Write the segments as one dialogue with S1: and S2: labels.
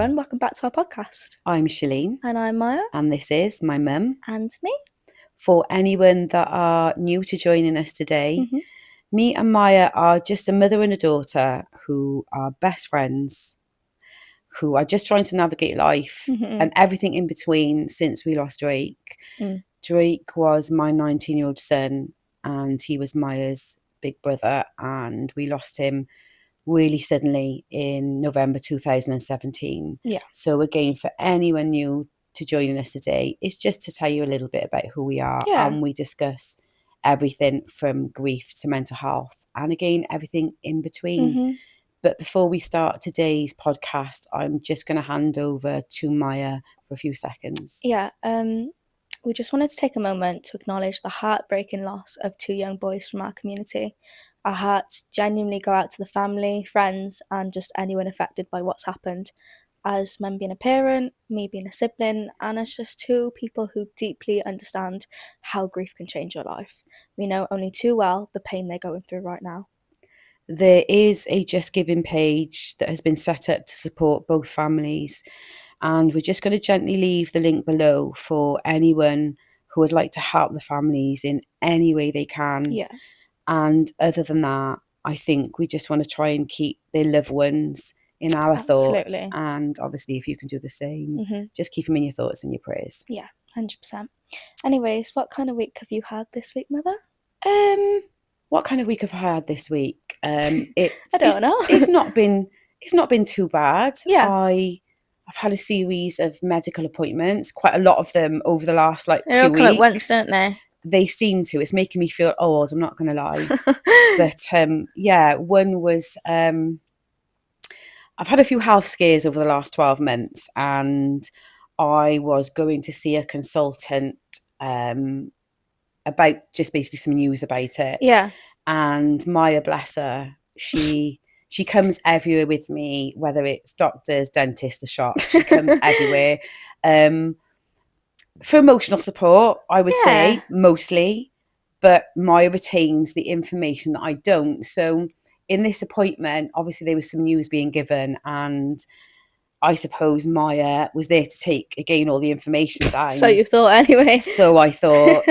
S1: everyone, welcome back to our podcast.
S2: I'm Shalene.
S1: And I'm Maya.
S2: And this is my mum.
S1: And me.
S2: For anyone that are new to joining us today, me and Maya are just a mother and a daughter who are best friends, who are just trying to navigate life and everything in between since we lost Drake. Drake was my 19-year-old son and he was Maya's big brother, and we lost him really suddenly in November 2017.
S1: Yeah.
S2: So again, for anyone new to joining us today, it's just to tell you a little bit about who we are.
S1: Yeah.
S2: And we discuss everything from grief to mental health, and again, everything in between. But before we start today's podcast, I'm just going to hand over to Maya for a few seconds.
S1: Yeah, we just wanted to take a moment to acknowledge the heartbreaking loss of two young boys from our community. Our hearts genuinely go out to the family, friends, and just anyone affected by what's happened. As Mum being a parent, me being a sibling, and as just two people who deeply understand how grief can change your life. We know only too well the pain they're going through right now.
S2: There is a Just Giving page that has been set up to support both families, and we're just going to gently leave the link below for anyone who would like to help the families in any way they can.
S1: Yeah.
S2: And other than that, I think we just want to try and keep their loved ones in our thoughts. And obviously, if you can do the same, just keep them in your thoughts and your prayers.
S1: Yeah, 100%. Anyways, what kind of week have you had this week, Mother?
S2: What kind of week have I had this week?
S1: I don't know.
S2: It's not been too bad.
S1: Yeah.
S2: I've had a series of medical appointments, quite a lot of them over the last few weeks.
S1: They all come at once, don't they?
S2: They seem to. It's making me feel old, I'm not going to lie. But one was, I've had a few health scares over the last 12 months, and I was going to see a consultant about just basically some news about it.
S1: Yeah.
S2: And Maya, bless her, she comes everywhere with me, whether it's doctors, dentists, the shop. She comes everywhere. For emotional support, I would say, mostly. But Maya retains the information that I don't. So in this appointment, obviously there was some news being given, and I suppose Maya was there to take, again, all the information down.
S1: So you thought anyway.
S2: So I thought.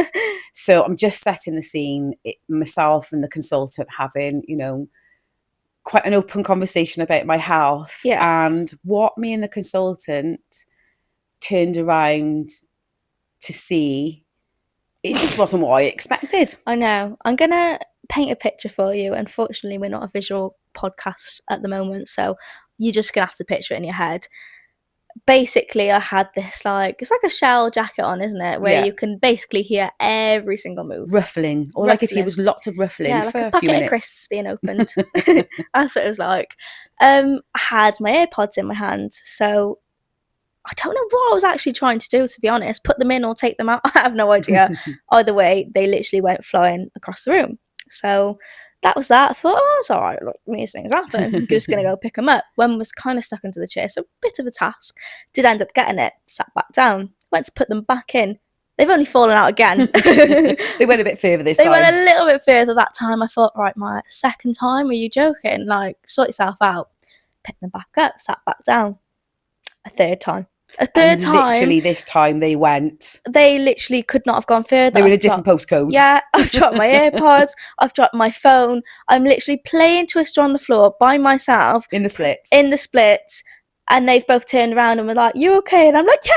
S2: So I'm just setting the scene, myself and the consultant having, quite an open conversation about my health.
S1: Yeah.
S2: And what me and the consultant turned around to see, it just wasn't what I expected.
S1: I know. I'm going to paint a picture for you. Unfortunately, we're not a visual podcast at the moment, so you're just going to have to picture it in your head. Basically, I had this, it's like a shell jacket on, isn't it? Where you can basically hear every single move.
S2: Ruffling. All I could hear was lots of ruffling for
S1: like
S2: a few minutes.
S1: Packet of crisps being opened. That's what it was like. I had my AirPods in my hand, so I don't know what I was actually trying to do, to be honest. Put them in or take them out. I have no idea. Either way, they literally went flying across the room. So that was that. I thought, it's all right. Look, these things happen. I'm just going to go pick them up. One was kind of stuck into the chair, so a bit of a task. Did end up getting it. Sat back down. Went to put them back in. They've only fallen out again.
S2: They went a bit further this time.
S1: They went a little bit further that time. I thought, right, my second time, are you joking? Sort yourself out. Picked them back up. Sat back down. A third time.
S2: Literally this time they went.
S1: They literally could not have gone further.
S2: They were in a different postcode.
S1: Yeah, I've dropped my AirPods. I've dropped my phone. I'm literally playing Twister on the floor by myself.
S2: In the splits.
S1: And they've both turned around and were like, you okay? And I'm like, yeah.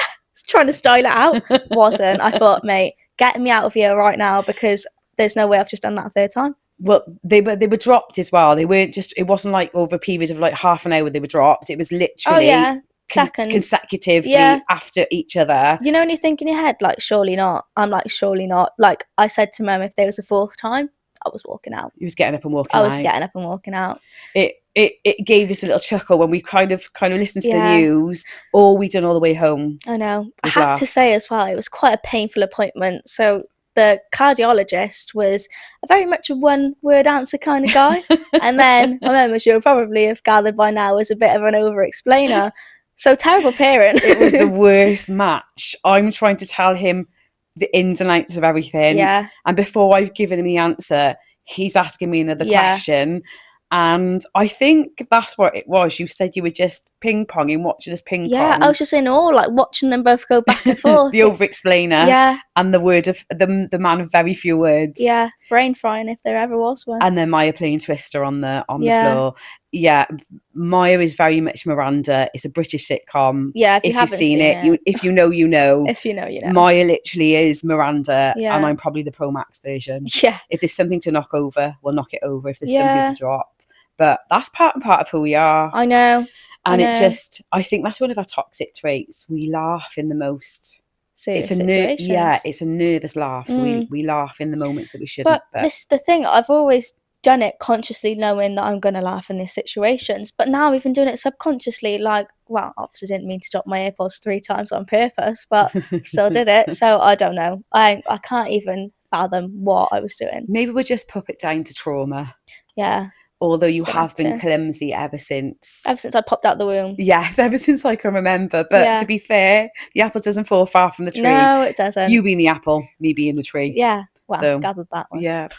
S1: Trying to style it out. Wasn't. I thought, mate, get me out of here right now, because there's no way I've just done that a third time.
S2: Well, they were dropped as well. They weren't just, it wasn't like over a period of half an hour they were dropped. It was literally
S1: seconds
S2: consecutively after each other.
S1: You know, when you think in your head, surely not. I'm like, surely not. I said to Mum, if there was a fourth time, I was walking out.
S2: You was getting up and walking out.
S1: I was getting up and walking out.
S2: It gave us a little chuckle when we kind of listened to the news, or we done all the way home.
S1: I know. I have to say as well, it was quite a painful appointment. So the cardiologist was very much a one-word answer kind of guy. And then my mum, as you'll probably have gathered by now, was a bit of an over-explainer. So terrible parent.
S2: It was the worst match. I'm trying to tell him the ins and outs of everything.
S1: Yeah.
S2: And before I've given him the answer, he's asking me another question. And I think that's what it was. You said you were just ping ponging, watching us ping
S1: Yeah,
S2: pong.
S1: I was just in awe, like watching them both go back and forth.
S2: The over-explainer.
S1: Yeah.
S2: And the man of very few words.
S1: Yeah, brain frying if there ever was one.
S2: And then Maya playing Twister on the floor. Yeah, Maya is very much Miranda. It's a British sitcom.
S1: Yeah, if you
S2: you've
S1: haven't
S2: seen it, if you know, you know.
S1: If you know, you know.
S2: Maya literally is Miranda,
S1: Yeah.
S2: and I'm probably the Pro Max version.
S1: Yeah.
S2: If there's something to knock over, we'll knock it over. If there's something to drop. But that's part of who we are.
S1: I know.
S2: And I think that's one of our toxic traits. We laugh in the most
S1: serious situations.
S2: It's a nervous laugh. So we laugh in the moments that we shouldn't.
S1: But this is the thing. I've always done it consciously, knowing that I'm going to laugh in these situations. But now I've been doing it subconsciously. Like, well, obviously didn't mean to drop my AirPods 3 times on purpose, but still did it. So I don't know. I can't even fathom what I was doing.
S2: Maybe we'll just put it down to trauma.
S1: Yeah.
S2: Although you have been clumsy ever since
S1: I popped out the womb.
S2: Yes, ever since I can remember. But to be fair, the apple doesn't fall far from the tree.
S1: No, it doesn't.
S2: You being the apple, me being the tree.
S1: Yeah. Well, gathered that one.
S2: Yeah.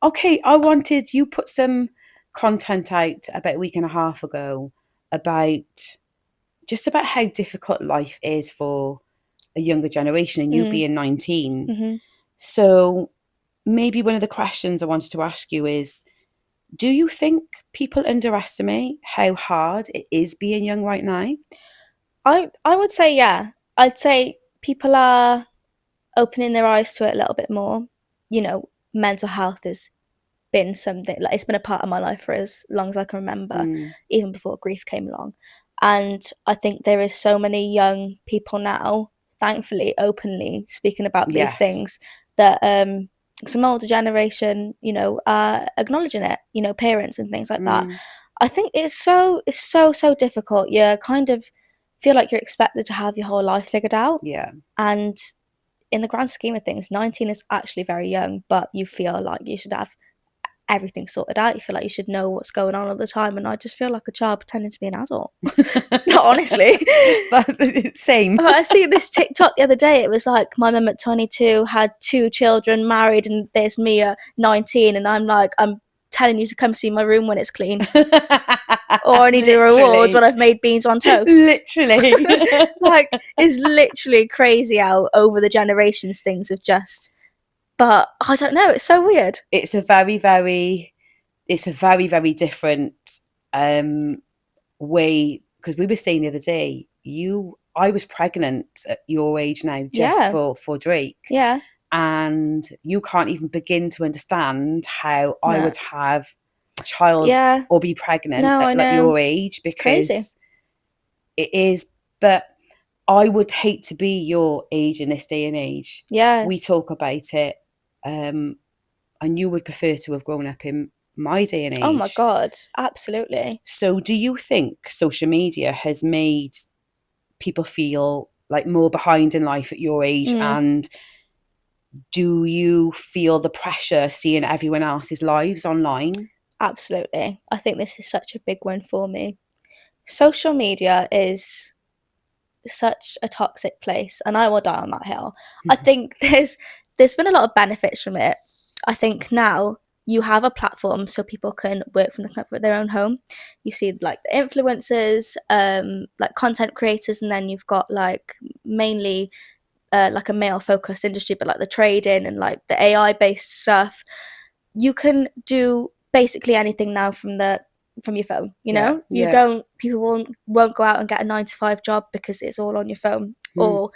S2: Okay, you put some content out about a week and a half ago about how difficult life is for a younger generation, and you being 19.
S1: Mm-hmm.
S2: So maybe one of the questions I wanted to ask you is, do you think people underestimate how hard it is being young right now?
S1: I would say, yeah. I'd say people are opening their eyes to it a little bit more. You know, mental health has been something, like, it's been a part of my life for as long as I can remember, even before grief came along. And I think there is so many young people now, thankfully, openly speaking about these things, that some older generation, you know, are acknowledging it, you know, parents and things like that. I think it's so difficult. You kind of feel like you're expected to have your whole life figured out.
S2: Yeah.
S1: And in the grand scheme of things, 19 is actually very young, but you feel like you should have everything sorted out. You feel like you should know what's going on all the time, and I just feel like a child pretending to be an adult. Honestly.
S2: Same.
S1: I see this TikTok the other day. It was like, my mum at 22 had 2 children, married, and there's me at 19, and I'm like, I'm telling you to come see my room when it's clean. Or I need a reward when I've made beans on toast.
S2: Literally.
S1: Like, it's literally crazy how over the generations things have just... But I don't know, it's so weird.
S2: It's a very, very different way, because we were saying the other day, I was pregnant at your age now, just for Drake.
S1: Yeah.
S2: And you can't even begin to understand how I would have a child or be pregnant at like your age, because
S1: crazy.
S2: It is. But I would hate to be your age in this day and age.
S1: Yeah.
S2: We talk about it. And you would prefer to have grown up in my day and age.
S1: Oh my God, absolutely.
S2: So do you think social media has made people feel like more behind in life at your age? And do you feel the pressure seeing everyone else's lives online?
S1: Absolutely. I think this is such a big one for me. Social media is such a toxic place, and I will die on that hill. I think there's been a lot of benefits from it. I think now you have a platform so people can work from the comfort of their own home. You see like the influencers, like content creators, and then you've got like mainly like a male focused industry, but like the trading and like the AI based stuff. You can do basically anything now from your phone, you know? People won't go out and get a 9-to-5 job because it's all on your phone. Or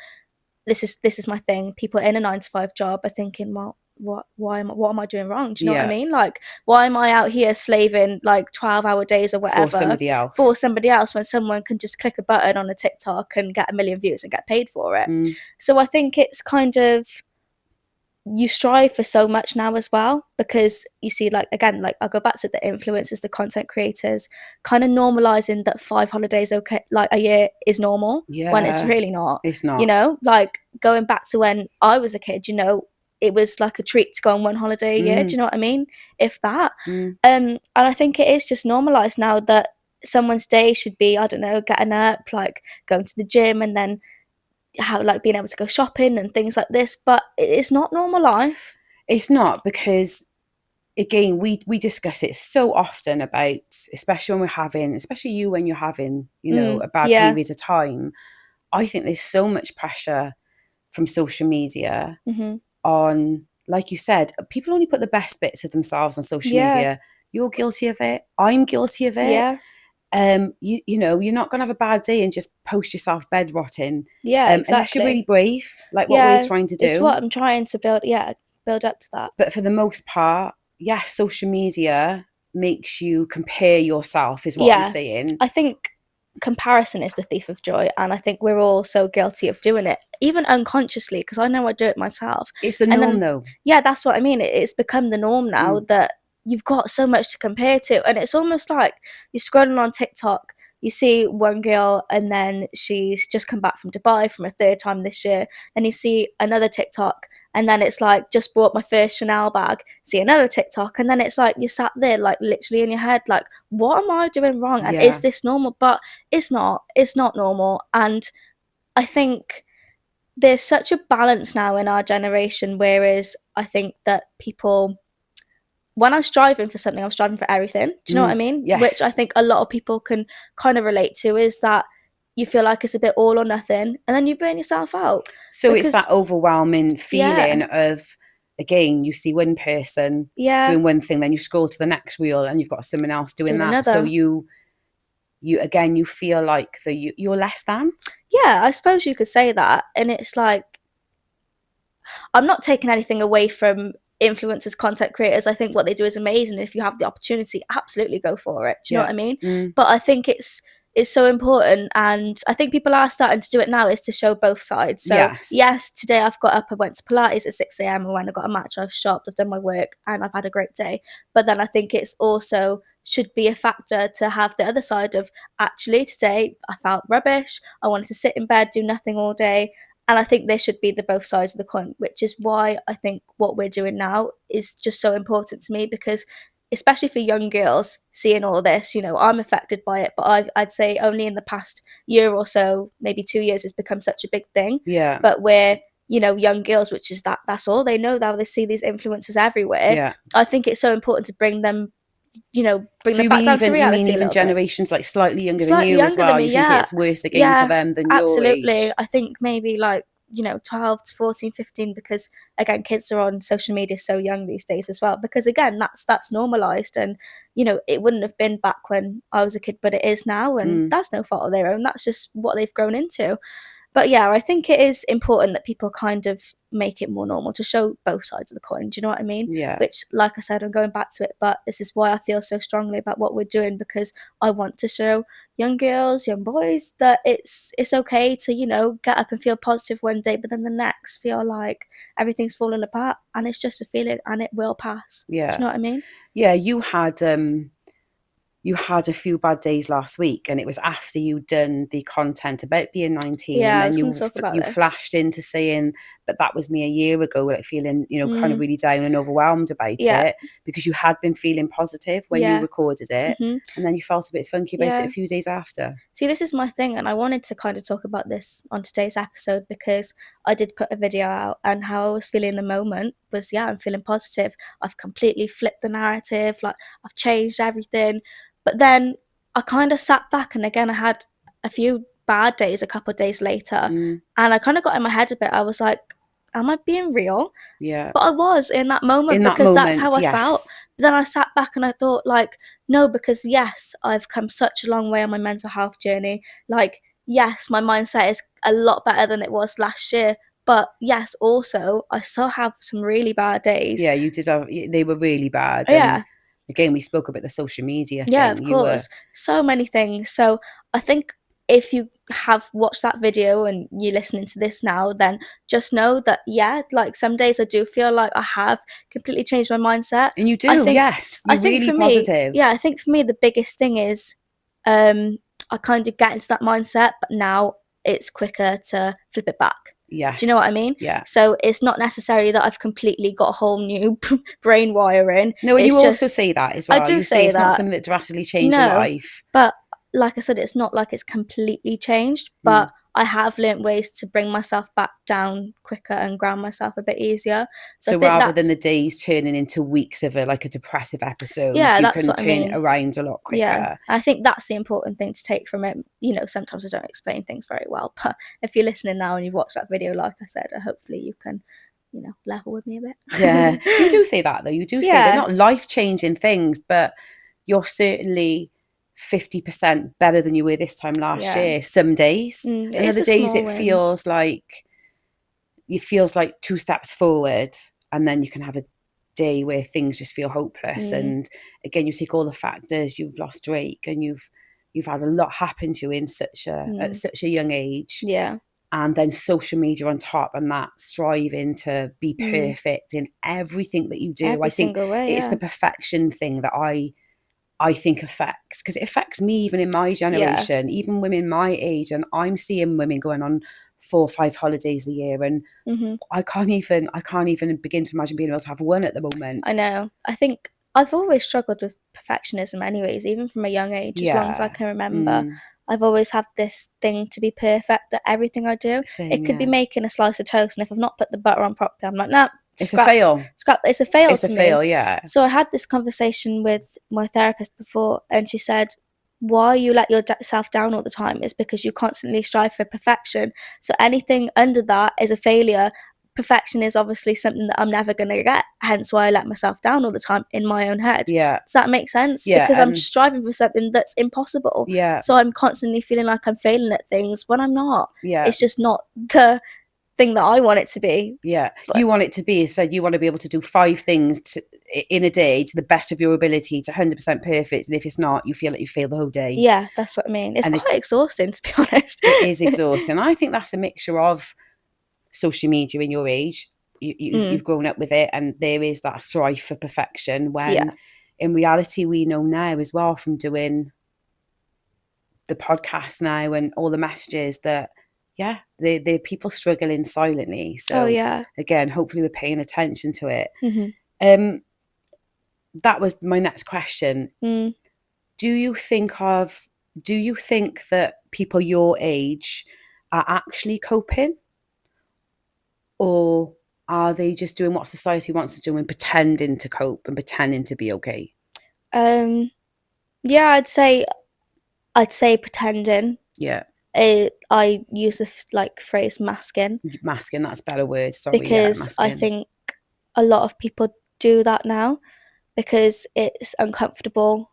S1: this is my thing. People in a 9-to-5 job are thinking, well, what am I doing wrong? Do you know what I mean? Like, why am I out here slaving like 12-hour days or whatever
S2: for somebody else
S1: when someone can just click a button on a TikTok and get 1 million views and get paid for it? So I think it's kind of, you strive for so much now as well, because you see, like, again, like I'll go back to the influencers, the content creators, kind of normalizing that 5 holidays like a year is normal, when it's really not.
S2: It's not.
S1: You know, like going back to when I was a kid, you know, it was like a treat to go on 1 holiday a year. Do you know what I mean? If that. And I think it is just normalized now that someone's day should be, I don't know, getting up, like going to the gym, and then how, like, being able to go shopping and things like this. But it's not normal life.
S2: It's not, because again, we discuss it so often about, especially when we're having, especially you when you're having, you know, a bad
S1: Yeah.
S2: period of time. I think there's so much pressure from social media on, like you said, people only put the best bits of themselves on social media. You're guilty of it. I'm guilty of it.
S1: Yeah.
S2: You know, you're not gonna have a bad day and just post yourself bed rotting.
S1: Yeah,
S2: Unless you're really
S1: exactly.
S2: brave, like what we're
S1: Yeah,
S2: trying to
S1: it's
S2: do.
S1: what I'm trying to build. Yeah, build up to that.
S2: But for the most part, yes, social media makes you compare yourself, is what I'm
S1: Yeah,
S2: saying.
S1: I think comparison is the thief of joy, and I think we're all so guilty of doing it, even unconsciously, because I know I do it myself.
S2: It's the
S1: And
S2: norm,
S1: then,
S2: though.
S1: yeah, that's what I mean. It's become the norm now that you've got so much to compare to, and it's almost like you're scrolling on TikTok. You see one girl, and then she's just come back from Dubai from a third time this year, and you see another TikTok, and then it's like, just bought my first Chanel bag. See another TikTok, and then it's like you're sat there, like literally in your head, like, what am I doing wrong? And
S2: Yeah.
S1: is this normal? But it's not. It's not normal. And I think there's such a balance now in our generation, whereas I think that people, when I'm striving for something, I'm striving for everything. Do you know what I mean? Which I
S2: Yes.
S1: think a lot of people can kind of relate to, is that you feel like it's a bit all or nothing, and then you burn yourself out.
S2: So it's
S1: Because,
S2: that overwhelming feeling
S1: yeah,
S2: of, again, you see one person
S1: yeah,
S2: doing one thing, then you scroll to the next reel and you've got someone else doing
S1: doing
S2: that. So
S1: another.
S2: you again, you feel like you're less than.
S1: Yeah, I suppose you could say that. And it's like, I'm not taking anything away from influencers, content creators. I think what they do is amazing. If you have the opportunity, absolutely go for it. Do you know
S2: Yeah.
S1: what I mean? But I think it's so important, and I think people are starting to do it now, is to show both sides. So yes, today I've got up, I went to Pilates at 6 a.m, and when I got a match, I've shopped, I've done my work, and I've had a great day. But then I think it's also should be a factor to have the other side of, actually today I felt rubbish, I wanted to sit in bed, do nothing all day. And I think there should be the both sides of the coin, which is why I think what we're doing now is just so important to me, because especially for young girls seeing all this, you know, I'm affected by it, but I'd say only in the past year or so, maybe 2 years, it's become such a big thing.
S2: Yeah.
S1: But we're, you know, young girls, which is that's all they know now, they see these influencers everywhere.
S2: Yeah.
S1: I think it's so important to bring them, you know, bring
S2: So
S1: them back down to
S2: you mean
S1: reality a
S2: even
S1: little bit.
S2: generations like slightly younger than
S1: Slightly
S2: you as
S1: younger than
S2: well?
S1: me,
S2: You think
S1: yeah.
S2: it's worse again for
S1: Yeah,
S2: them than your
S1: absolutely.
S2: age?
S1: I think maybe like, you know, 12 to 14, 15, because again, kids are on social media so young these days as well, because again, that's normalized, and you know, it wouldn't have been back when I was a kid, but it is now, and that's no fault of their own, that's just what they've grown into. But yeah, I think it is important that people kind of make it more normal to show both sides of the coin. Do you know what I mean?
S2: Yeah.
S1: Which, like I said, I'm going back to it, but this is why I feel so strongly about what we're doing, because I want to show young girls, young boys, that it's okay to, you know, get up and feel positive one day, but then the next feel like everything's falling apart, and it's just a feeling, and it will pass.
S2: Yeah.
S1: Do you know what I mean?
S2: Yeah, you had a few bad days last week, and it was after you'd done the content about being 19,
S1: Yeah,
S2: and
S1: I
S2: then
S1: was going to talk about
S2: you
S1: this.
S2: flashed into saying, but that was me a year ago, like feeling, you know, kind of really down and overwhelmed about it, because you had been feeling positive when you recorded it, and then you felt a bit funky about it a few days after.
S1: See, this is my thing, and I wanted to kind of talk about this on today's episode, because I did put a video out, and how I was feeling in the moment was, yeah, I'm feeling positive. I've completely flipped the narrative, like I've changed everything. But then I kind of sat back, and again, I had a few bad days a couple of days later, and I kind of got in my head a bit. I was like, am I being real?
S2: Yeah.
S1: But I was in that moment,
S2: In that
S1: because that's
S2: moment,
S1: how I felt.
S2: yes.
S1: But then I sat back and I thought, like, no, because yes, I've come such a long way on my mental health journey. Like, yes, my mindset is a lot better than it was last year. But yes, also, I still have some really bad days.
S2: Yeah, you did they were really bad.
S1: Yeah.
S2: And again, we spoke about the social media thing.
S1: Yeah, of course. So many things. So I think if you have watched that video and you're listening to this now, then just know that, yeah, like some days I do feel like I have completely changed my mindset.
S2: And you do,
S1: I think,
S2: yes. You're really
S1: for
S2: positive.
S1: me, yeah, I think for me the biggest thing is I kind of get into that mindset, but now it's quicker to flip it back.
S2: Yes.
S1: Do you know what I mean?
S2: Yeah.
S1: So it's not necessarily that I've completely got a whole new brain wiring.
S2: No, and
S1: it's
S2: you
S1: just,
S2: also say that as well.
S1: I do
S2: You
S1: say
S2: say it's not
S1: that.
S2: something that drastically changed your life.
S1: But like I said, it's not like it's completely changed, but I have learnt ways to bring myself back down quicker and ground myself a bit easier.
S2: So
S1: I think
S2: rather than the days turning into weeks of a depressive episode, you
S1: that's
S2: can
S1: what I
S2: turn it
S1: mean.
S2: around a lot quicker.
S1: Yeah, I think that's the important thing to take from it. You know, sometimes I don't explain things very well, but if you're listening now and you've watched that video, like I said, hopefully you can, you know, level with me a bit.
S2: Yeah, you do say that though. You do say they're not life-changing things, but you're certainly 50% better than you were this time last year. Some days, and other days it feels like 2 steps forward, and then you can have a day where things just feel hopeless. And again, you take all the factors. You've lost Drake, and you've had a lot happen to you in at such a young age.
S1: Yeah.
S2: And then social media on top, and that striving to be perfect in everything that you do.
S1: Every single way,
S2: it's the perfection thing that I think affects, because it affects me even in my generation, even women my age. And I'm seeing women going on 4 or 5 holidays a year, and I can't even begin to imagine being able to have one at the moment.
S1: I know. I think I've always struggled with perfectionism anyways, even from a young age, as long as I can remember. I've always had this thing to be perfect at everything I do. It could be making a slice of toast, and if I've not put the butter on properly, I'm like, nah,
S2: it's a fail.
S1: It's a fail to me.
S2: Fail, yeah.
S1: So I had this conversation with my therapist before, and she said, why you let yourself down all the time is because you constantly strive for perfection. So anything under that is a failure. Perfection is obviously something that I'm never going to get, hence why I let myself down all the time in my own head.
S2: Yeah.
S1: Does that make sense?
S2: Yeah.
S1: Because I'm striving for something that's impossible.
S2: Yeah.
S1: So I'm constantly feeling like I'm failing at things when I'm not.
S2: Yeah.
S1: It's just not the thing that I want it to be.
S2: Yeah. But you want it to be, so you want to be able to do 5 things in a day to the best of your ability, to 100% perfect. And if it's not, you feel like you failed the whole day.
S1: Yeah, that's what I mean. It's quite exhausting, to be honest.
S2: It is exhausting. I think that's a mixture of social media in your age. You've grown up with it, and there is that strive for perfection, when in reality we know now as well from doing the podcast now and all the messages that they're people struggling silently. So again, hopefully we're paying attention to it. That was my next question. Do you think that people your age are actually coping, or are they just doing what society wants to do and pretending to cope and pretending to be okay?
S1: Yeah, I'd say pretending.
S2: Yeah.
S1: I use the phrase masking.
S2: Masking, that's a better word. Sorry,
S1: because I think a lot of people do that now because it's uncomfortable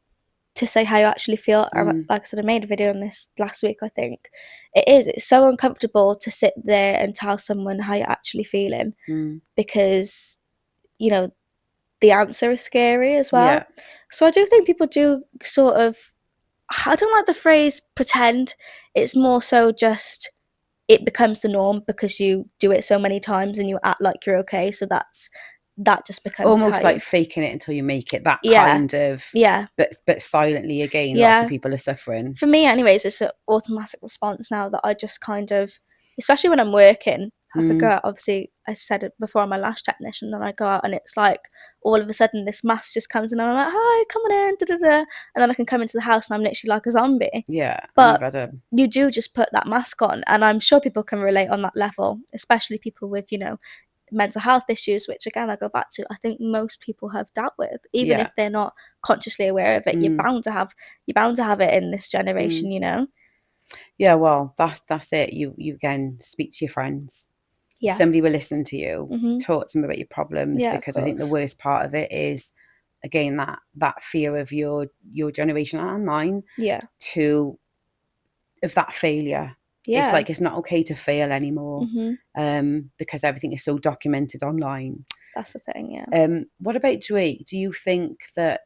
S1: to say how you actually feel. Like I said, I made a video on this last week, I think. It's so uncomfortable to sit there and tell someone how you're actually feeling because, you know, the answer is scary as well. Yeah. So I do think people do sort of, I don't like the phrase pretend. It's more so just it becomes the norm because you do it so many times and you act like you're okay. So that just becomes
S2: almost like faking it until you make it. That kind of but silently again. Lots of people are suffering.
S1: For me, anyways, it's an automatic response now that I just kind of, especially when I'm working. I could go out, obviously, I said it before, I'm my lash technician, and I go out and it's like all of a sudden this mask just comes in and I'm like, hi, come on in, and then I can come into the house and I'm literally like a zombie.
S2: Yeah.
S1: But you do just put that mask on, and I'm sure people can relate on that level, especially people with, you know, mental health issues, which again I go back to, I think most people have dealt with, even if they're not consciously aware of it. You're bound to have it in this generation, you know.
S2: Yeah, well, that's it. You again speak to your friends. Yeah. Somebody will listen to you, talk to them about your problems, because I think the worst part of it is, again, that fear of your generation and mine, of that failure. Yeah. It's like it's not okay to fail anymore, because everything is so documented online.
S1: That's the thing, yeah.
S2: What about Drake? Do you think that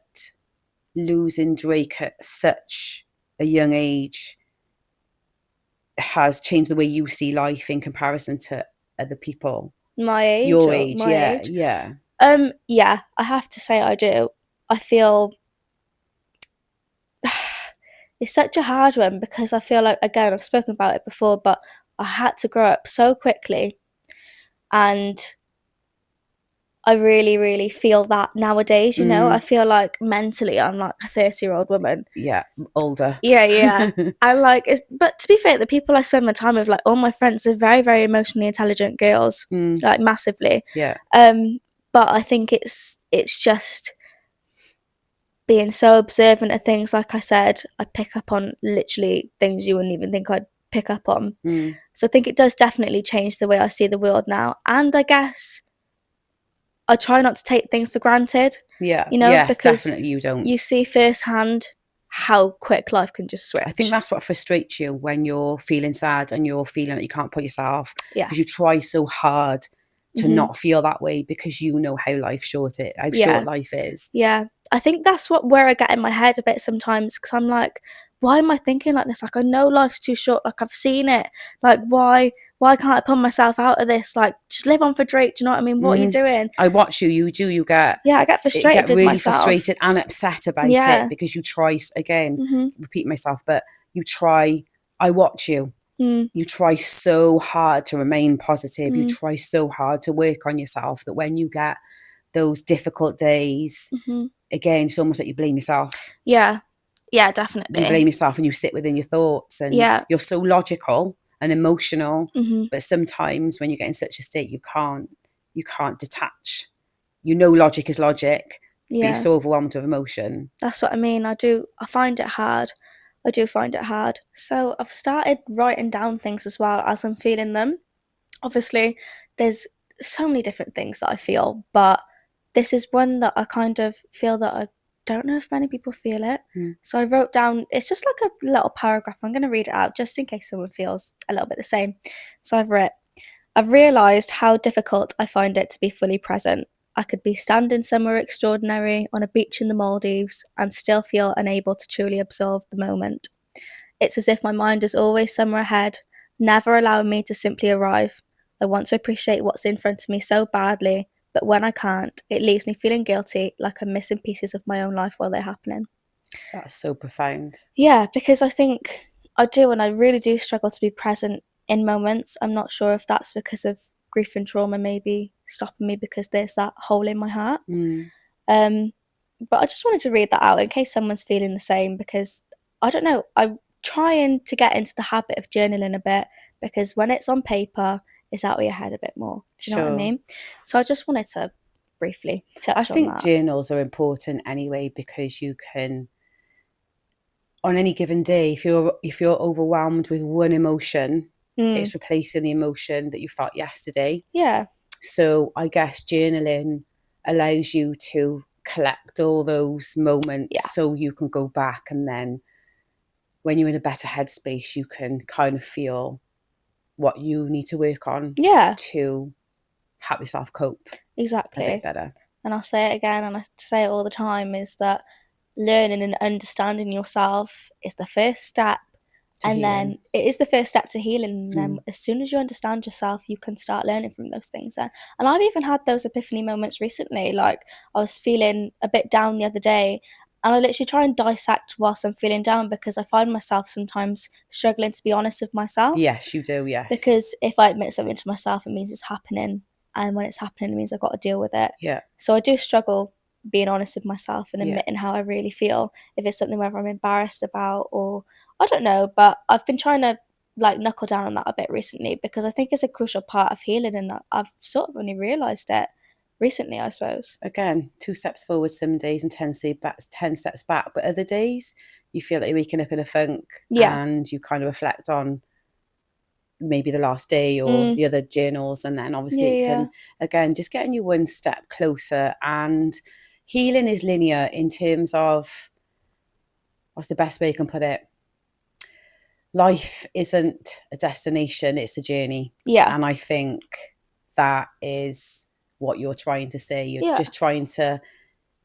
S2: losing Drake at such a young age has changed the way you see life in comparison to other people
S1: my age?
S2: Your age,
S1: age?
S2: Yeah,
S1: yeah, I have to say I do. I feel it's such a hard one because I feel like, again, I've spoken about it before, but I had to grow up so quickly, and I really, really feel that nowadays, you know. I feel like mentally I'm like a 30-year-old woman.
S2: Yeah, older.
S1: Yeah. I like it, but to be fair, the people I spend my time with, like all my friends, are very, very emotionally intelligent girls, like massively.
S2: Yeah.
S1: But I think it's just being so observant of things. Like I said, I pick up on literally things you wouldn't even think I'd pick up on. So I think it does definitely change the way I see the world now. And I guess I try not to take things for granted.
S2: Yeah.
S1: You know,
S2: Yes,
S1: because
S2: definitely you don't.
S1: you see firsthand how quick life can just switch.
S2: I think that's what frustrates you when you're feeling sad and you're feeling that you can't put yourself,
S1: Yeah.
S2: because you try so hard to not feel that way, because you know how short life is.
S1: Yeah. I think that's where I get in my head a bit sometimes, because I'm like, why am I thinking like this? Like, I know life's too short. Like, I've seen it. Like, why can't I pull myself out of this? Like, just live on for Drake. Do you know what I mean? What are you doing?
S2: I watch you. You get.
S1: Yeah, I get frustrated with
S2: really
S1: myself.
S2: Frustrated and upset about it, because you try again. Repeat myself, but you try. I watch you. You try so hard to remain positive. You try so hard to work on yourself, that when you get those difficult days, again, it's almost like you blame yourself.
S1: Yeah, definitely.
S2: You blame yourself and you sit within your thoughts, and you're so logical and emotional, but sometimes when you get in such a state, you can't detach. You know, logic is logic, but you're so overwhelmed with emotion.
S1: That's what I mean. I find it hard. I do find it hard. So I've started writing down things as well as I'm feeling them. Obviously, there's so many different things that I feel, but this is one that I kind of feel that I don't know if many people feel it. So I wrote down, it's just like a little paragraph. I'm going to read it out just in case someone feels a little bit the same. So I've realised how difficult I find it to be fully present. I could be standing somewhere extraordinary on a beach in the Maldives and still feel unable to truly absorb the moment. It's as if my mind is always somewhere ahead, never allowing me to simply arrive. I want to appreciate what's in front of me so badly, but when I can't, it leaves me feeling guilty, like I'm missing pieces of my own life while they're happening.
S2: That's so profound.
S1: Yeah, because I think I do, and I really do struggle to be present in moments. I'm not sure if that's because of grief and trauma maybe stopping me, because there's that hole in my heart. But I just wanted to read that out in case someone's feeling the same, because I don't know, I'm trying to get into the habit of journaling a bit, because when it's on paper, it's out of your head a bit more. Do you know what I mean? So I just wanted to briefly touch on that.
S2: I think journals are important anyway, because you can, on any given day, if you're overwhelmed with one emotion, it's replacing the emotion that you felt yesterday.
S1: Yeah.
S2: So I guess journaling allows you to collect all those moments, so you can go back, and then when you're in a better headspace, you can kind of feel what you need to work on to help yourself cope a bit better.
S1: And I'll say it again, and I say it all the time, is that learning and understanding yourself is the first step. And then it is the first step to healing. And then as soon as you understand yourself, you can start learning from those things. And I've even had those epiphany moments recently. Like, I was feeling a bit down the other day, and I literally try and dissect whilst I'm feeling down, because I find myself sometimes struggling to be honest with myself.
S2: Yes, you do, yes.
S1: Because if I admit something to myself, it means it's happening. And when it's happening, it means I've got to deal with it.
S2: Yeah.
S1: So I do struggle being honest with myself and admitting how I really feel. If it's something whether I'm embarrassed about, or I don't know, but I've been trying to like knuckle down on that a bit recently, because I think it's a crucial part of healing, and I've sort of only realised it recently, I suppose.
S2: Again, 2 steps forward some days and 10 steps back, but other days you feel like you're waking up in a funk, and you kind of reflect on maybe the last day or the other journals, and then obviously it can, again, just getting you one step closer. And healing is linear in terms of, what's the best way you can put it? Life isn't a destination, it's a journey. And I think that is what you're trying to say. You're just trying to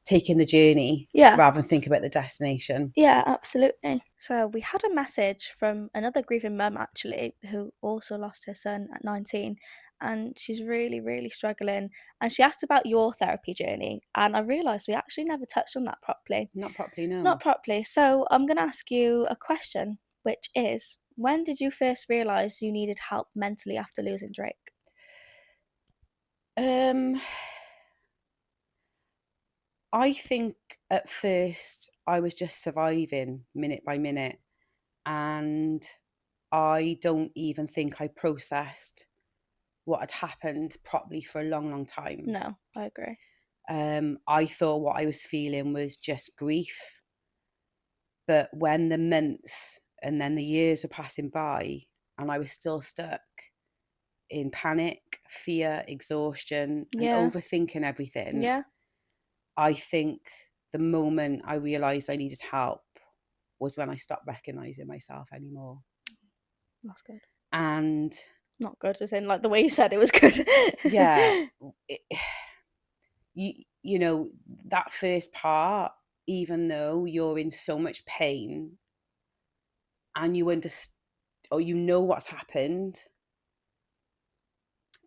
S2: take in the journey rather than think about the destination.
S1: Yeah, absolutely. So we had a message from another grieving mum, actually, who also lost her son at 19, and she's really, really struggling. And she asked about your therapy journey, and I realised we actually never touched on that properly.
S2: Not properly, no.
S1: Not properly. So I'm going to ask you a question, which is, when did you first realise you needed help mentally after losing Drake?
S2: I think at first I was just surviving minute by minute, and I don't even think I processed what had happened properly for a long, long time.
S1: No, I agree.
S2: I thought what I was feeling was just grief. But when the months and then the years were passing by and I was still stuck in panic, fear, exhaustion, and overthinking everything, I think the moment I realised I needed help was when I stopped recognising myself anymore.
S1: That's good.
S2: And
S1: not good, as in like the way you said it was good.
S2: Yeah. You know, that first part, even though you're in so much pain and you understand or you know what's happened,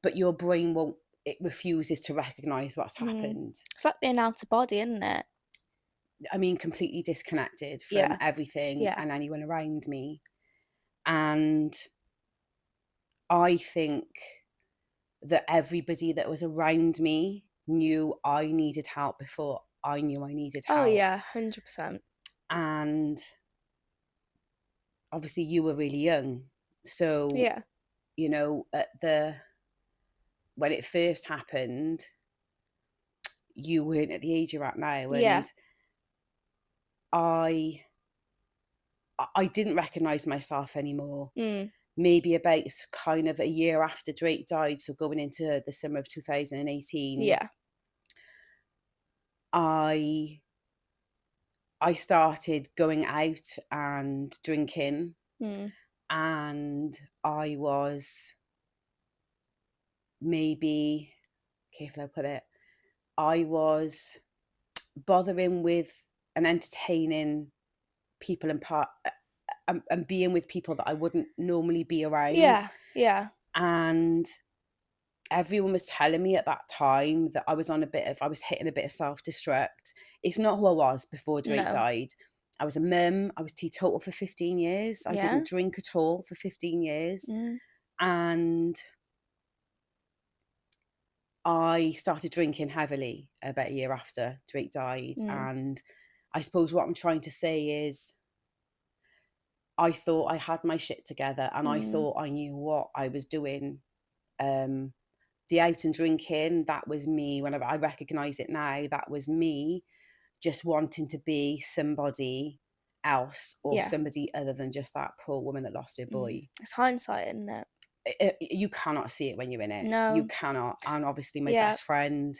S2: but your brain won't, it refuses to recognise what's happened.
S1: It's like being out of body, isn't it?
S2: I mean, completely disconnected from everything and anyone around me. And I think that everybody that was around me knew I needed help before I knew I needed help.
S1: Oh yeah, 100%.
S2: And obviously you were really young. So, you know, when it first happened, you weren't at the age you're at now. And I didn't recognise myself anymore. Maybe about kind of a year after Drake died, so going into the summer of 2018, I started going out and drinking, and I was maybe, careful how I put it, I was bothering with and entertaining people and being with people that I wouldn't normally be around. And everyone was telling me at that time that I was hitting a bit of self-destruct. It's not who I was before Drake died. I was a mum. I was teetotal for 15 years. I didn't drink at all for 15 years. And I started drinking heavily about a year after Drake died. And I suppose what I'm trying to say is I thought I had my shit together and I thought I knew what I was doing. The out and drinking, that was me. Whenever I recognise it now, that was me just wanting to be somebody else or somebody other than just that poor woman that lost her boy.
S1: It's hindsight, isn't it?
S2: You cannot see it when you're in it.
S1: No.
S2: You cannot. And obviously my best friend,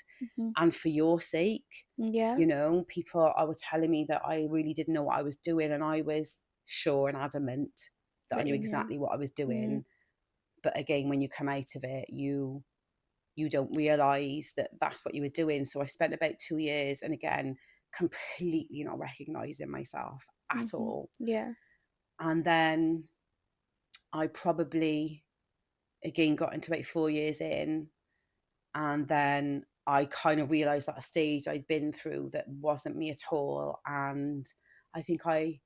S2: and for your sake, you know, people were telling me that I really didn't know what I was doing, and I was sure and adamant that I knew exactly what I was doing. But again, when you come out of it, you don't realise that that's what you were doing. So I spent about 2 years, and again, completely not recognising myself at all. And then I probably, again, got into about 4 years in, and then I kind of realised that stage I'd been through that wasn't me at all. And I think I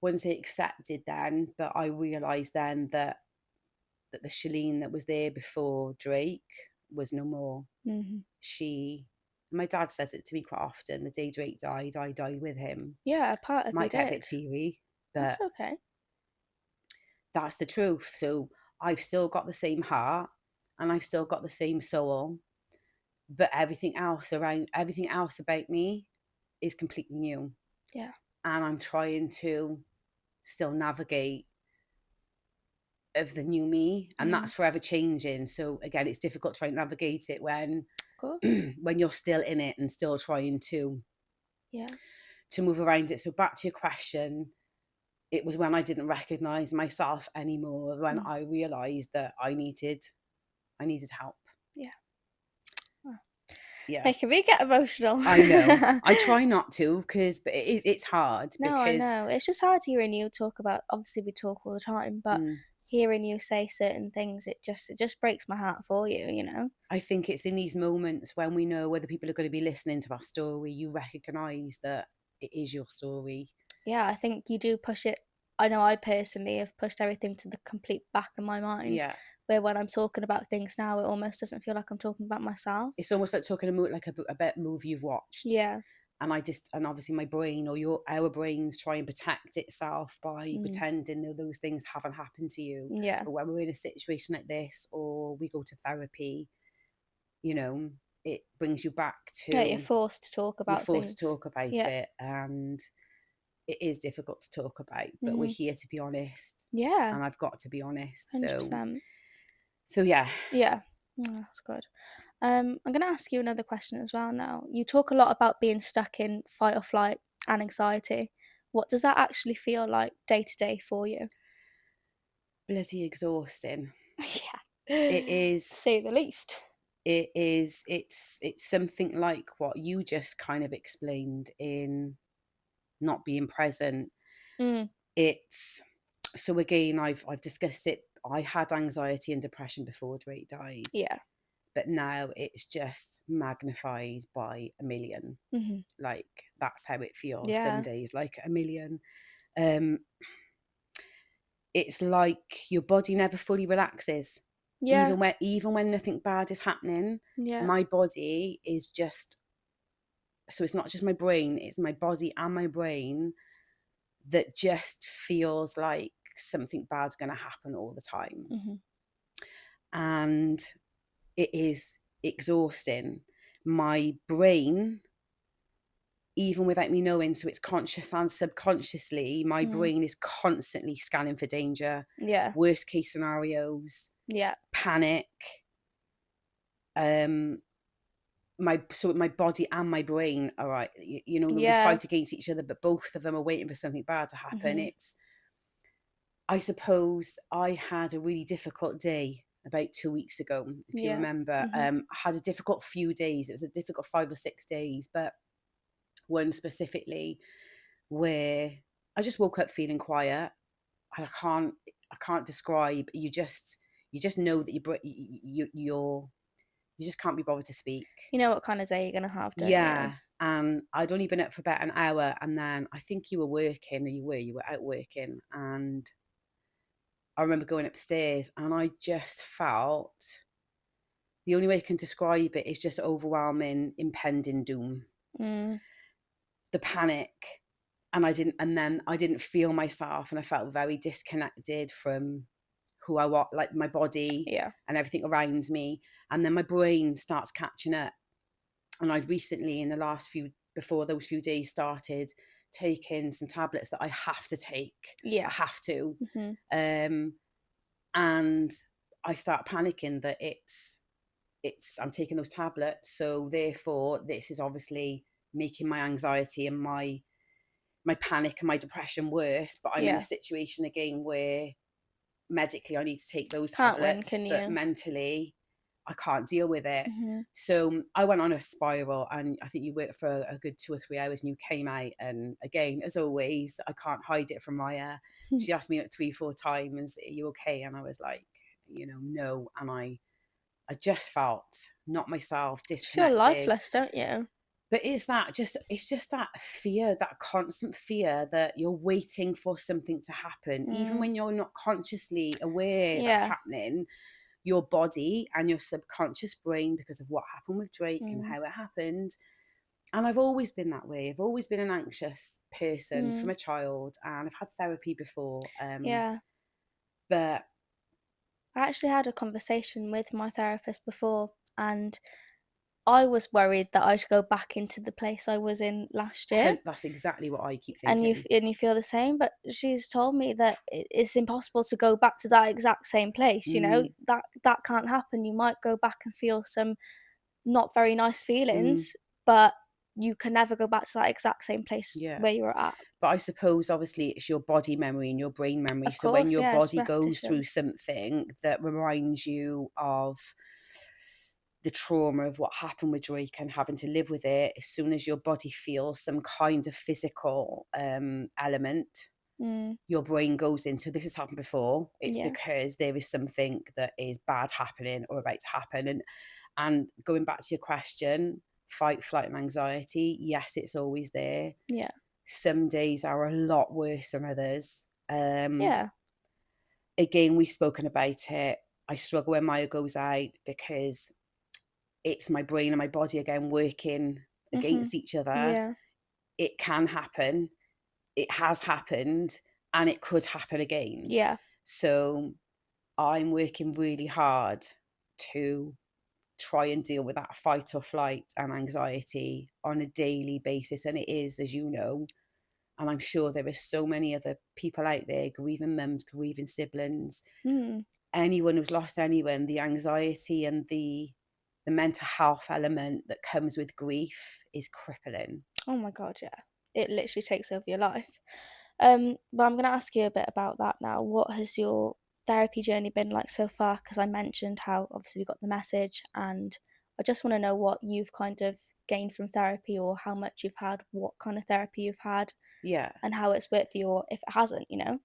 S2: wouldn't say accepted then, but I realised then that the Shalene that was there before Drake was no more. My dad says it to me quite often, the day Drake died, I died with him.
S1: Yeah, part of
S2: Might get a bit teary, but
S1: that's okay.
S2: That's the truth. So I've still got the same heart and I've still got the same soul, but everything else about me is completely new.
S1: Yeah.
S2: And I'm trying to still navigate of the new me, and that's forever changing. So again, it's difficult trying to navigate it when when you're still in it and still trying to move around it. So back to your question, it was when I didn't recognize myself anymore, when I realized that I needed help.
S1: Yeah, making me get emotional.
S2: I know. I try not to, but it's hard.
S1: No, I know. It's just hard hearing you talk about. Obviously, we talk all the time, but hearing you say certain things, it just breaks my heart for you. You know.
S2: I think it's in these moments when we know whether people are going to be listening to our story, you recognise that it is your story.
S1: Yeah, I think you do push it I know I personally have pushed everything to the complete back of my mind,
S2: Yeah.
S1: where when I'm talking about things now, it almost doesn't feel like I'm talking about myself.
S2: It's almost like talking about a movie you've watched.
S1: Yeah.
S2: And obviously my brain, or our brains, try and protect itself by pretending that those things haven't happened to you.
S1: Yeah.
S2: But when we're in a situation like this, or we go to therapy, it brings you back
S1: Yeah, you're
S2: to,
S1: forced to talk
S2: you're
S1: about
S2: forced to
S1: things.
S2: talk about
S1: Yeah.
S2: it, and it is difficult to talk about, but we're
S1: Mhm.
S2: here to be honest,
S1: Yeah,
S2: and I've got to be honest. So
S1: 100%.
S2: yeah.
S1: Yeah. That's good. I'm gonna ask you another question as well now. You talk a lot about being stuck in fight or flight and anxiety. What does that actually feel like day to day for you?
S2: Bloody exhausting.
S1: Yeah.
S2: It
S1: To
S2: is.
S1: say the least.
S2: It's something like what you just kind of explained in not being present.
S1: Mm,
S2: It's so again, I've discussed it. I had anxiety and depression before Drake died,
S1: yeah.
S2: but now it's just magnified by a million.
S1: Mhm.
S2: Like, that's how it feels some
S1: Yeah.
S2: days, like a million. um it's like your body never fully relaxes,
S1: Yeah.
S2: even when nothing bad is happening.
S1: Yeah.
S2: My body is just, so it's not just my brain, it's my body and my brain that just feels like something bad's going to happen all the time.
S1: Mhm.
S2: And it is exhausting. My brain, even without me knowing, so it's conscious and subconsciously, my
S1: Mm.
S2: brain is constantly scanning for danger,
S1: Yeah.
S2: worst case scenarios,
S1: Yeah.
S2: panic. um my body and my brain are right, they
S1: Yeah.
S2: fight against each other, but both of them are waiting for something bad to happen.
S1: Mhm.
S2: It's, I suppose I had a really difficult day about 2 weeks ago, if you
S1: Yeah.
S2: remember.
S1: Mhm.
S2: I had a difficult few days. It was a difficult 5 or 6 days, but one specifically where I just woke up feeling quiet. And I can't describe. You just know that you just can't be bothered to speak.
S1: You know what kind of day you're gonna have, don't you?
S2: Yeah. And I'd only been up for about an hour, and then I think you were working, or you were out working, and I remember going upstairs and I just felt, the only way I can describe it is just overwhelming, impending doom.
S1: Mm.
S2: The panic. And then I didn't feel myself, and I felt very disconnected from who I was, like my body
S1: Yeah.
S2: and everything around me. And then my brain starts catching up. And I'd recently, in the last few, before those few days started, taken some tablets that I have to take. I
S1: Yeah.
S2: have to.
S1: Mhm.
S2: Um, and I start panicking that I'm taking those tablets, so therefore this is obviously making my anxiety and my panic and my depression worse. But I'm in a
S1: Yeah.
S2: situation again where medically I need to take those
S1: Can't win,
S2: tablets,
S1: can
S2: but
S1: you?
S2: mentally I can't deal with it.
S1: Mhm.
S2: So I went on a spiral, and I think you worked for a good 2 or 3 hours and you came out. And again, as always, I can't hide it from Maya. She asked me like 3, 4 times, "Are you okay?" And I was like, no. And I just felt not myself,
S1: You feel
S2: disconnected.
S1: lifeless, don't you?
S2: But it's just that fear, that constant fear that you're waiting for something to happen, even
S1: Mm.
S2: when you're not consciously aware that's
S1: Yeah.
S2: happening. Your body and your subconscious brain, because of what happened with Drake and
S1: Mm.
S2: how it happened. And I've always been that way. I've always been an anxious person from
S1: Mm.
S2: a child, and I've had therapy before.
S1: Yeah.
S2: But
S1: I actually had a conversation with my therapist before, and I was worried that I'd go back into the place I was in last year.
S2: that's exactly what I keep
S1: And
S2: thinking.
S1: you feel the same, but she's told me that it's impossible to go back to that exact same place.
S2: Mm,
S1: That can't happen. You might go back and feel some not very nice
S2: mm,
S1: feelings, but you can never go back to that exact same place
S2: yeah.
S1: where you were at.
S2: But I suppose obviously it's your body memory and your brain memory.
S1: Of
S2: So when
S1: course,
S2: your
S1: yeah, it's
S2: body goes
S1: repetition.
S2: through something that reminds you of the trauma of what happened with Drake and having to live with it, as soon as your body feels some kind of physical element,
S1: Mm,
S2: your brain goes into, this has happened before. It's
S1: yeah,
S2: because there is something that is bad happening or about to happen. And going back to your question, fight, flight, and anxiety, yes, it's always there.
S1: yeah,
S2: Some days are a lot worse than others.
S1: Yeah.
S2: Again, we've spoken about it. I struggle when Maya goes out because it's my brain and my body again working against each other.
S1: Yeah.
S2: It can happen. It has happened, and it could happen again.
S1: Yeah.
S2: So I'm working really hard to try and deal with that fight or flight and anxiety on a daily basis. And it is, as you know, and I'm sure there are so many other people out there, grieving mums, grieving siblings, anyone who's lost anyone, the anxiety and the mental health element that comes with grief is crippling.
S1: Oh my God, yeah. It literally takes over your life. But I'm going to ask you a bit about that now. What has your therapy journey been like so far? Because I mentioned how obviously we got the message, and I just want to know what you've kind of gained from therapy, or how much you've had, what kind of therapy you've had,
S2: Yeah.
S1: and how it's worked for you, or if it hasn't, you know?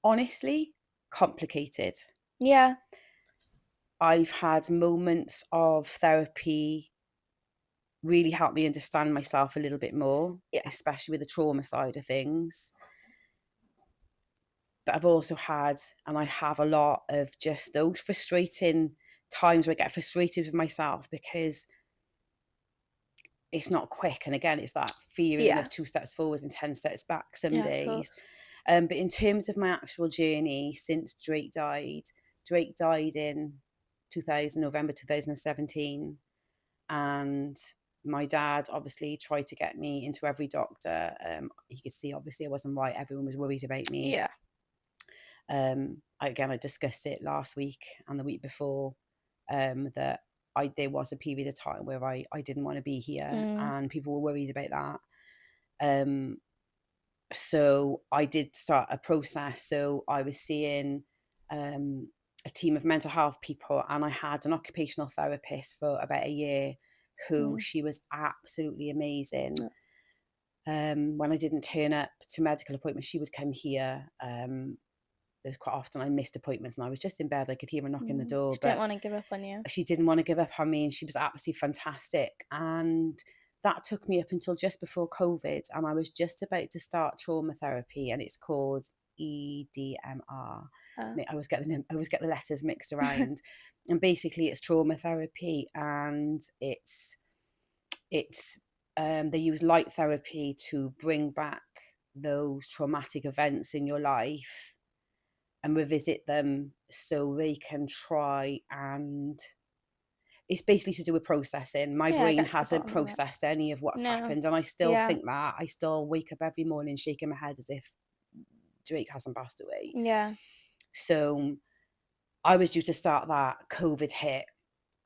S2: Honestly, complicated.
S1: Yeah.
S2: I've had moments of therapy really help me understand myself a little bit more,
S1: Yeah.
S2: especially with the trauma side of things. But I've also had, and I have a lot of just those frustrating times where I get frustrated with myself because it's not quick. And again, it's that feeling
S1: Yeah.
S2: of 2 steps forwards and 10 steps back some
S1: Yeah, of
S2: days.
S1: course.
S2: But in terms of my actual journey since Drake died in November 2017. And my dad obviously tried to get me into every doctor. You could see, obviously, I wasn't right. Everyone was worried about me.
S1: Yeah.
S2: I discussed it last week and the week before, that there was a period of time where I didn't want to be here, and people were worried about that. So I did start a process. So I was seeing a team of mental health people, and I had an occupational therapist for about a year who she was absolutely amazing. When I didn't turn up to medical appointments, she would come here. There's quite often I missed appointments and I was just in bed. I could hear her knocking the door.
S1: She didn't want to give up on you.
S2: She didn't want to give up on me, and she was absolutely fantastic. And that took me up until just before COVID, and I was just about to start trauma therapy, and it's called EDMR. I always get the letters mixed around. And basically it's trauma therapy, and it's they use light therapy to bring back those traumatic events in your life and revisit them so they can try, and it's basically to do with processing. My
S1: Yeah, I
S2: brain
S1: get to the
S2: hasn't
S1: bottom of it.
S2: processed any of what's
S1: No.
S2: happened, and I still
S1: Yeah.
S2: think that. I still wake up every morning shaking my head as if Drake hasn't passed away.
S1: Yeah.
S2: So I was due to start that, COVID hit,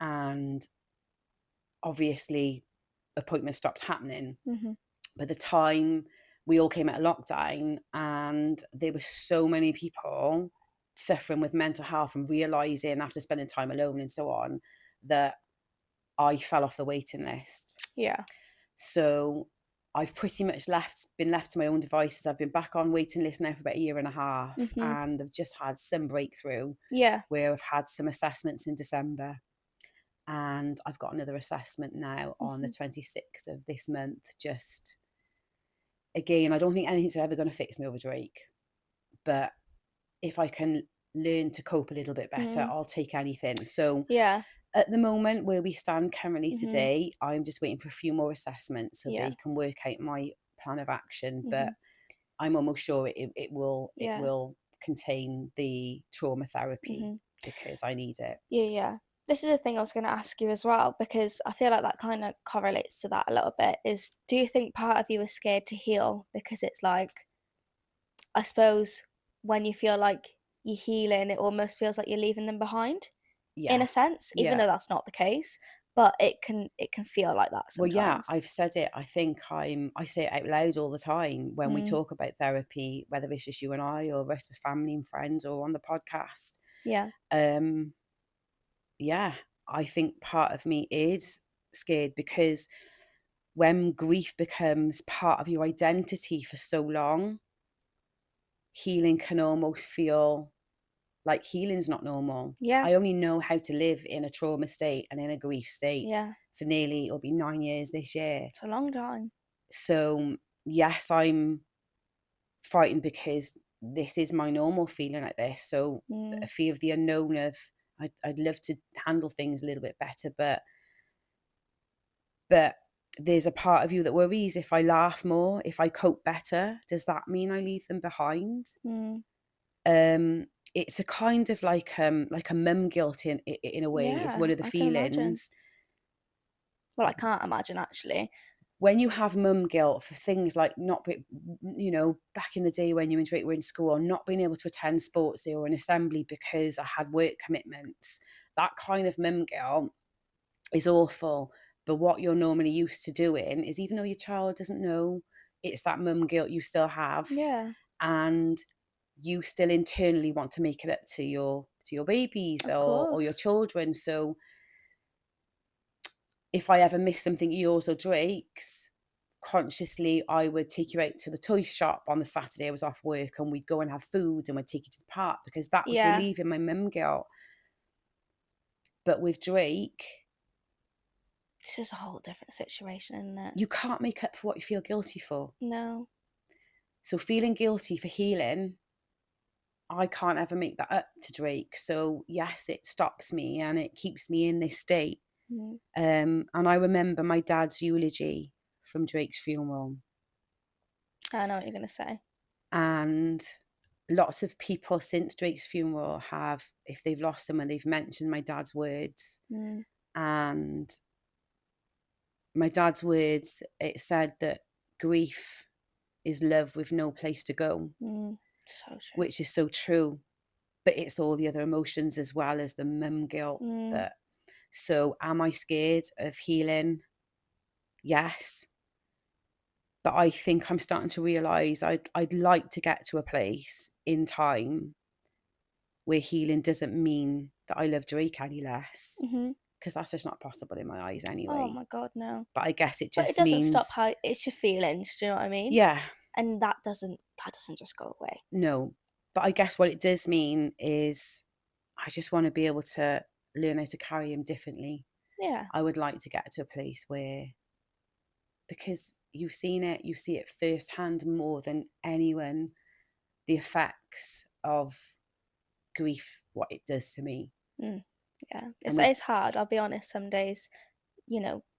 S2: and obviously appointments stopped happening. By the time we all came out of lockdown, and there were so many people suffering with mental health and realising after spending time alone and so on that I fell off the waiting list.
S1: Yeah.
S2: So I've pretty much been left to my own devices. I've been back on waiting list now for about a year and a half, and I've just had some breakthrough.
S1: Yeah.
S2: Where I've had some assessments in December, and I've got another assessment now on the 26th of this month. Just again, I don't think anything's ever going to fix me over Drake, but if I can learn to cope a little bit better, I'll take anything. So
S1: Yeah.
S2: at the moment where we stand currently today, I'm just waiting for a few more assessments so they can work out my plan of action. But I'm almost sure it will contain the trauma therapy because I need it.
S1: Yeah. This is a thing I was going to ask you as well, because I feel like that kind of correlates to that a little bit. Is, do you think part of you is scared to heal because it's like, I suppose when you feel like you're healing, it almost feels like you're leaving them behind, in a sense, even though that's not the case. But it can feel like that sometimes.
S2: Well, yeah, I've said it. I think I say it out loud all the time when we talk about therapy, whether it's just you and I or rest with family and friends or on the podcast.
S1: Yeah.
S2: Yeah, I think part of me is scared because when grief becomes part of your identity for so long, healing can almost feel like healing's not normal.
S1: Yeah.
S2: I only know how to live in a trauma state and in a grief state
S1: Yeah.
S2: for nearly, it'll be 9 years this year.
S1: It's a long time.
S2: So yes, I'm frightened because this is my normal feeling like this. So a fear of the unknown of I'd love to handle things a little bit better, but there's a part of you that worries, if I laugh more, if I cope better, does that mean I leave them behind? It's a kind of like a mum guilt in a way.
S1: Yeah,
S2: is one of the
S1: I can imagine.
S2: feelings.
S1: Well, I can't imagine actually.
S2: When you have mum guilt for things like not be, back in the day when you and Drake were in school, or not being able to attend sports day or an assembly because I had work commitments, that kind of mum guilt is awful. But what you're normally used to doing is, even though your child doesn't know, it's that mum guilt you still have.
S1: Yeah.
S2: And you still internally want to make it up to your babies or your children. So if I ever miss something, yours or Drake's, consciously I would take you out to the toy shop on the Saturday I was off work, and we'd go and have food, and we'd take you to the park, because that was relieving my mum guilt. But with Drake,
S1: it's just a whole different situation, isn't it?
S2: You can't make up for what you feel guilty for.
S1: No.
S2: So feeling guilty for healing, I can't ever make that up to Drake. So yes, it stops me and it keeps me in this state. And I remember my dad's eulogy from Drake's funeral.
S1: I know what you're going to say.
S2: And lots of people since Drake's funeral have, if they've lost someone, they've mentioned my dad's words. And my dad's words, it said that grief is love with no place to go.
S1: So true.
S2: Which is so true. But it's all the other emotions as well as the mum guilt. So am I scared of healing? Yes. But I think I'm starting to realise I'd like to get to a place in time where healing doesn't mean that I love Drake any less. Because that's just not possible in my eyes anyway.
S1: Oh my God, no.
S2: But I guess it just
S1: But it doesn't
S2: means...
S1: stop how it's your feelings, do you know what I mean?
S2: Yeah.
S1: And that doesn't just go away.
S2: No. But I guess what it does mean is I just want to be able to learn how to carry him differently.
S1: Yeah.
S2: I would like to get to a place where, because you've seen it, you see it firsthand more than anyone, the effects of grief, what it does to me.
S1: Yeah. It's hard, I'll be honest. Some days,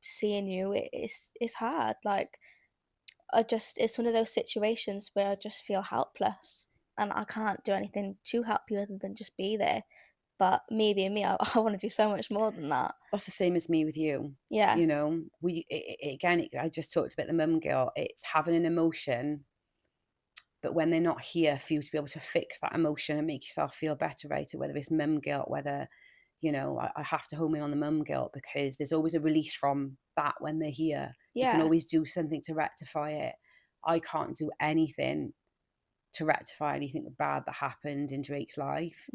S1: seeing you, it's hard. Like, it's one of those situations where I just feel helpless and I can't do anything to help you other than just be there. But me being me, I want to do so much more than that.
S2: That's the same as me with you.
S1: Yeah.
S2: I just talked about the mum guilt. It's having an emotion, but when they're not here for you to be able to fix that emotion and make yourself feel better about it, whether it's mum guilt, whether, I have to home in on the mum guilt, because there's always a release from that when they're here. Yeah. You can always do something to rectify it. I can't do anything to rectify anything bad that happened in Drake's life.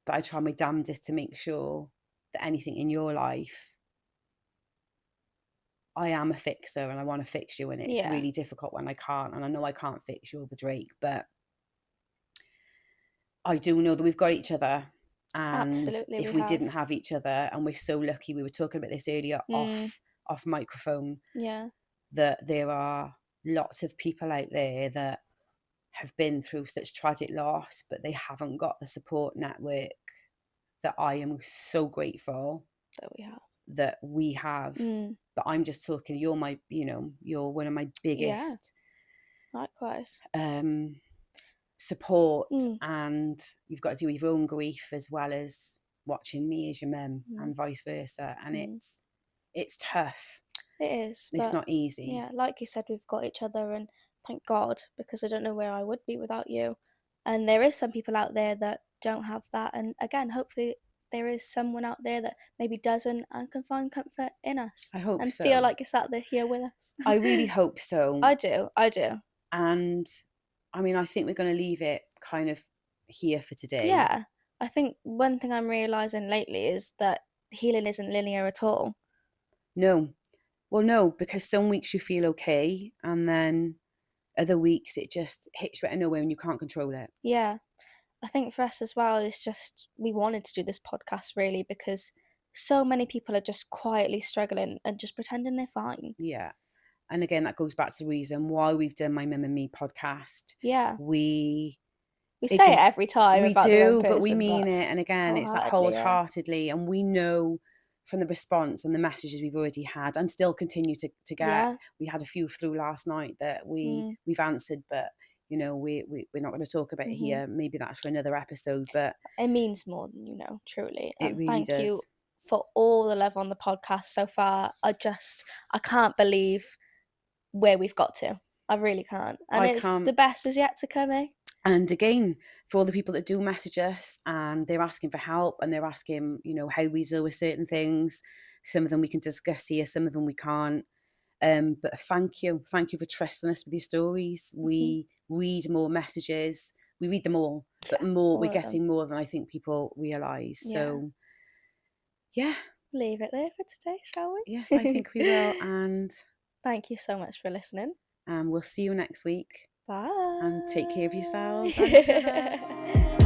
S2: But I try my damnedest to make sure that anything in your life, I am a fixer and I want to fix you. And it's really difficult when I can't. And I know I can't fix you over Drake, but I do know that we've got each other. And
S1: absolutely,
S2: if we didn't have each other, and we're so lucky, we were talking about this earlier off microphone, that there are lots of people out there that have been through such tragic loss, but they haven't got the support network that I am so grateful that we have. But I'm just talking, you're one of my biggest
S1: likewise
S2: support, and you've got to deal with your own grief as well as watching me as your mum, and vice versa. And it's tough.
S1: It is.
S2: It's not easy.
S1: Yeah, like you said, we've got each other, and thank God, because I don't know where I would be without you. And there is some people out there that don't have that. And again, hopefully there is someone out there that maybe doesn't and can find comfort in us.
S2: I hope
S1: and
S2: so.
S1: feel like it's out there here with us.
S2: I really hope so.
S1: I do.
S2: And I mean, I think we're going to leave it kind of here for today.
S1: Yeah. I think one thing I'm realising lately is that healing isn't linear at all.
S2: No. Well, no, because some weeks you feel okay, and then other weeks it just hits you out of nowhere and you can't control it.
S1: Yeah. I think for us as well, it's just, we wanted to do this podcast really because so many people are just quietly struggling and just pretending they're fine.
S2: Yeah. And again, that goes back to the reason why we've done my Mum and Me podcast.
S1: Yeah.
S2: We
S1: We say it every time
S2: we
S1: about the wrong
S2: do,
S1: person,
S2: but we mean it. And again, it's that wholeheartedly. And we know from the response and the messages we've already had and still continue to get.
S1: Yeah.
S2: We had a few through last night that we've answered, but you know, we're not going to talk about it here. Maybe that's for another episode, but
S1: it means more than you know, truly.
S2: It
S1: And
S2: really
S1: thank you for all the love on the podcast so far. I can't believe where we've got to. I really can't. And the best is yet to come, eh?
S2: And again, for all the people that do message us and they're asking for help and they're asking, you know, how we deal with certain things. Some of them we can discuss here, some of them we can't. But thank you for trusting us with your stories. We read more messages. We read them all, but we're getting more than I think people realise. Yeah. So, yeah.
S1: Leave it there for today, shall we?
S2: Yes, I think we will. And
S1: thank you so much for listening.
S2: And we'll see you next week.
S1: Bye.
S2: And take care of yourselves and each other.